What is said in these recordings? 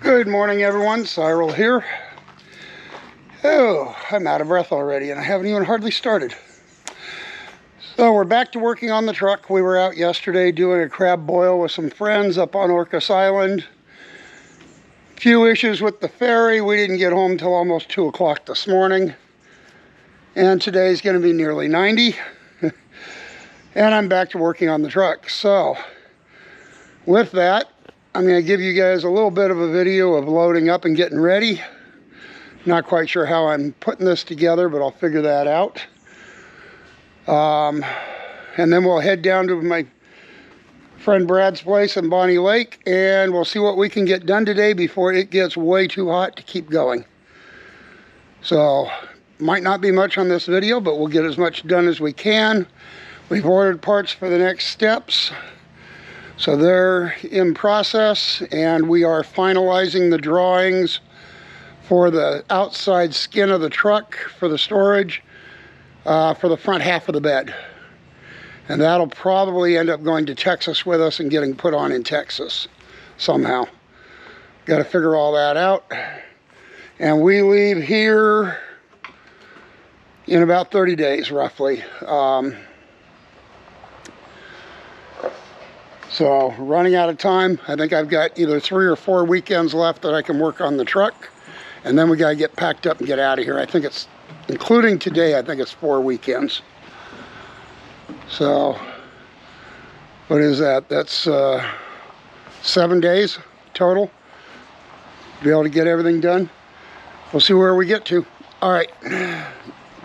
Good morning, everyone. Cyril here. Oh, I'm out of breath already, and I haven't even hardly started. So we're back to working on the truck. We were out yesterday doing a crab boil with some friends up on Orcas Island. Few issues with the ferry. We didn't get home till almost 2 o'clock this morning. And today's going to be nearly 90. And I'm back to working on the truck. So with that, I'm going to give you guys a little bit of a video of loading up and getting ready. Not quite sure how I'm putting this together, but I'll figure that out. And then we'll head down to my friend Brad's place in Bonnie Lake, and we'll see what we can get done today before it gets way too hot to keep going. So, might not be much on this video, but we'll get as much done as we can. We've ordered parts for the next steps. So they're in process, and we are finalizing the drawings for the outside skin of the truck for the storage for the front half of the bed. And that'll probably end up going to Texas with us and getting put on in Texas somehow. Got to figure all that out. And we leave here in about 30 days, roughly. So running out of time. I think I've got either 3 or 4 weekends left that I can work on the truck. And then we got to get packed up and get out of here. I think it's, including today, I think it's 4 weekends. So, what is that? That's 7 days total to be able to get everything done. We'll see where we get to. All right,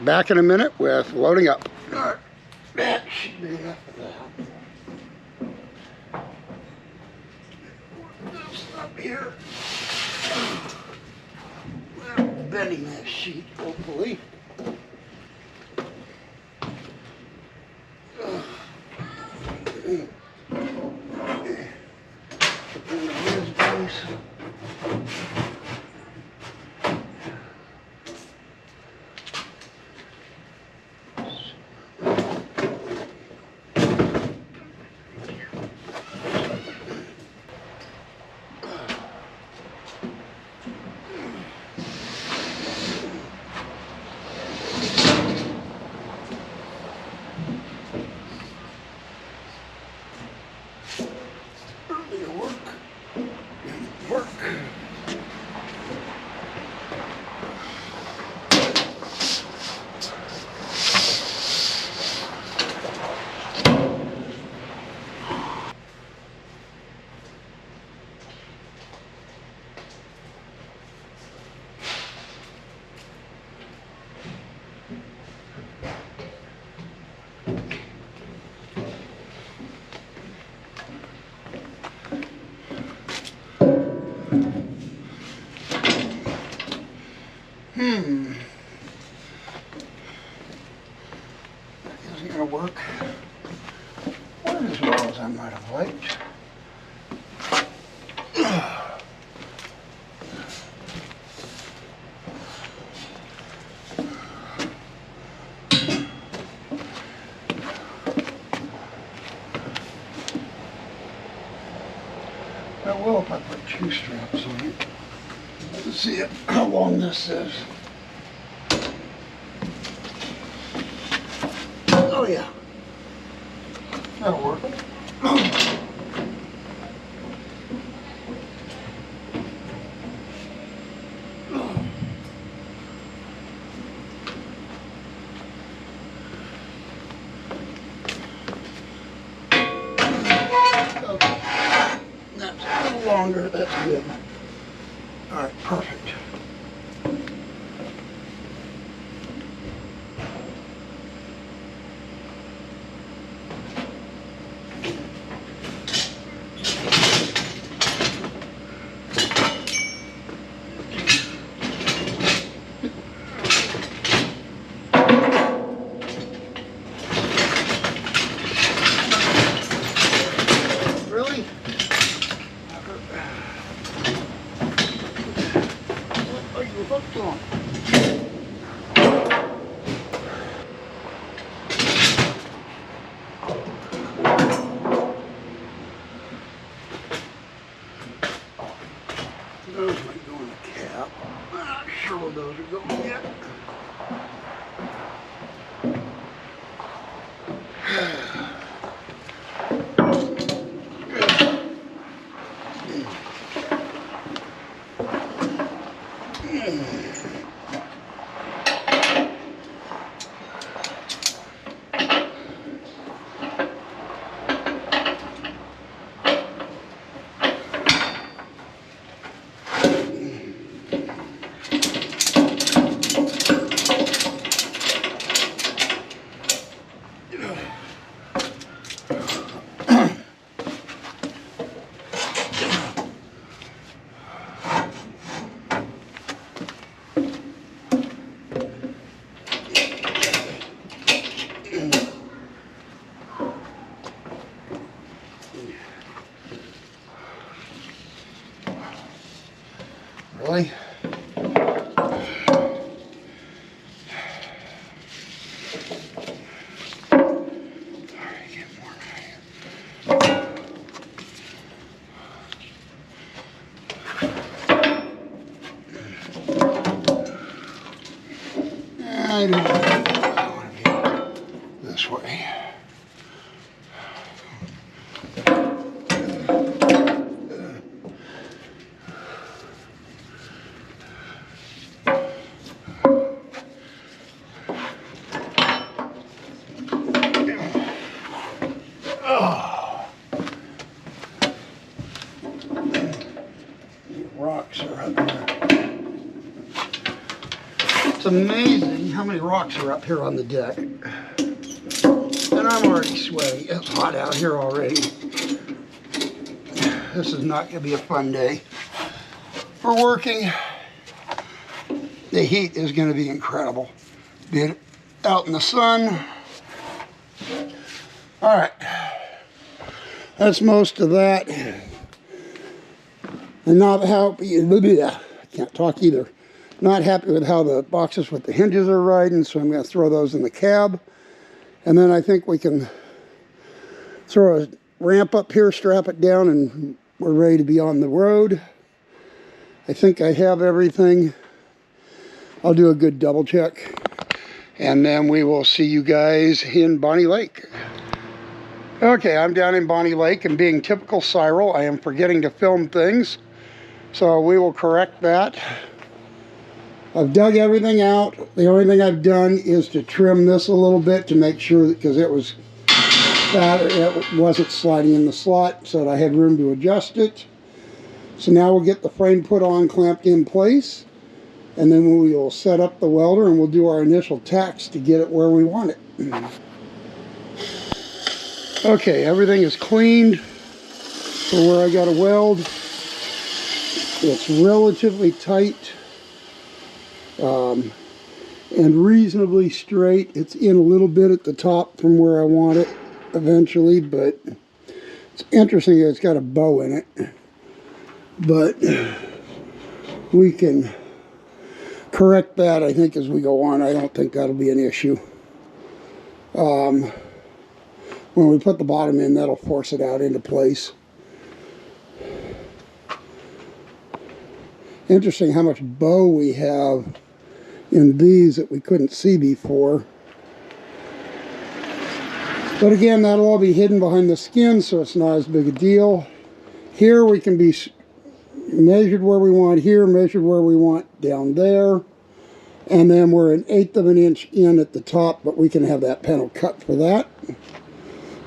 back in a minute with loading up. All right, that should be enough of that. Up here, bending that sheet, hopefully. That isn't going to work quite as well as I might have liked. I will if I put 2 straps on it. Let's see how long this is. Oh yeah, that'll work. Okay, that's a little longer, that's good. All right, perfect. Really? What are you hooked on? Those might go in the cab. I'm not sure where those are going yet. Really? I don't want to be this way. Rocks are up there. It's amazing how many rocks are up here on the deck. And I'm already sweaty. It's hot out here already. This is not going to be a fun day for working. The heat is going to be incredible. Being out in the sun. All right. That's most of that. And not happy, I can't talk either. Not happy with how the boxes with the hinges are riding, so I'm going to throw those in the cab. And then I think we can throw a ramp up here, strap it down, and we're ready to be on the road. I think I have everything. I'll do a good double check. And then we will see you guys in Bonnie Lake. Okay, I'm down in Bonnie Lake, and being typical Cyril, I am forgetting to film things. So we will correct that. I've dug everything out. The only thing I've done is to trim this a little bit to make sure, because it was fat, it wasn't sliding in the slot, so that I had room to adjust it. So now we'll get the frame put on, clamped in place, and then we will set up the welder and we'll do our initial tacks to get it where we want it. Okay, everything is cleaned for where I got to weld. It's relatively tight and reasonably straight. It's in a little bit at the top from where I want it eventually, but it's interesting that it's got a bow in it. But we can correct that, I think, as we go on. I don't think that'll be an issue. When we put the bottom in, that'll force it out into place. Interesting how much bow we have in these that we couldn't see before. But again, that'll all be hidden behind the skin, so it's not as big a deal. Here we can be measured where we want here, measured where we want down there. And then we're 1/8 of an inch in at the top, but we can have that panel cut for that.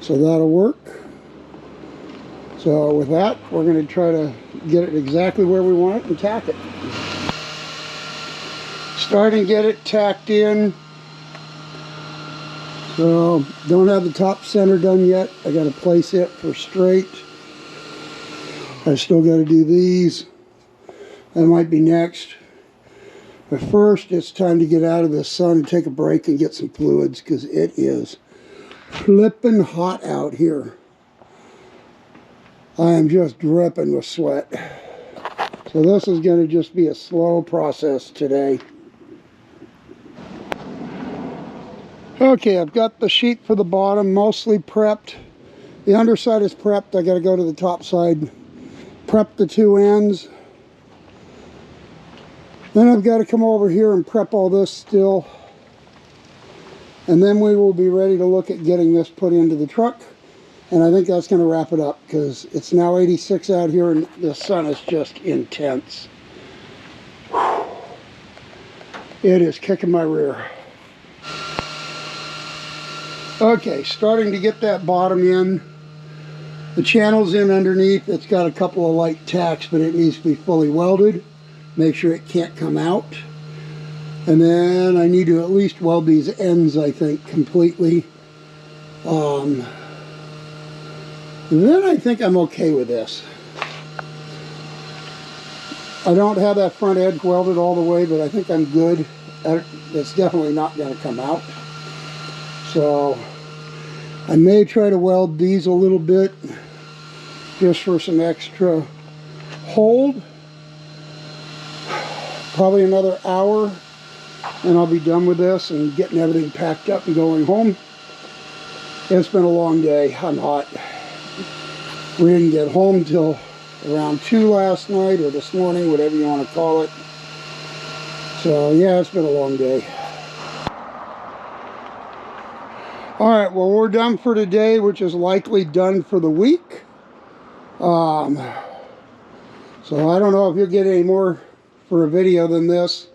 So that'll work. So with that, we're going to try to get it exactly where we want it and tack it. Start and get it tacked in. So don't have the top center done yet. I got to place it for straight. I still got to do these. That might be next. But first, it's time to get out of the sun and take a break and get some fluids, because it is flipping hot out here. I am just dripping with sweat. So this is going to just be a slow process today. Okay, I've got the sheet for the bottom mostly prepped. The underside is prepped. I got to go to the top side, prep the two ends, Then I've got to come over here and prep all this still. And then we will be ready to look at getting this put into the truck. And I think that's going to wrap it up because it's now 86 out here and the sun is just intense. Whew. It is kicking my rear. Okay, starting to get that bottom in. The channel's in underneath. It's got a couple of light tacks, but it needs to be fully welded. Make sure it can't come out. And then I need to at least weld these ends, I think, completely. Then I think I'm okay with this. I don't have that front edge welded all the way, but I think I'm good. It's definitely not going to come out. So I may try to weld these a little bit just for some extra hold. Probably another hour and I'll be done with this and getting everything packed up and going home. It's been a long day. I'm hot. We didn't get home till around 2 last night or this morning, whatever you want to call it. So yeah, it's been a long day. Alright, well, we're done for today, which is likely done for the week. So I don't know if you'll get any more for a video than this.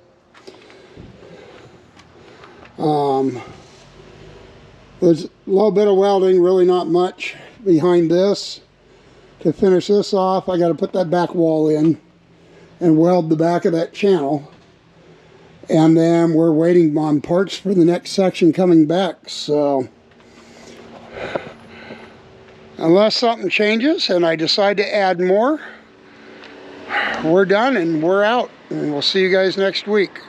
There's a little bit of welding, really not much behind this. To finish this off, I got to put that back wall in and weld the back of that channel. And then we're waiting on parts for the next section coming back. So unless something changes and I decide to add more, we're done and we're out. And we'll see you guys next week.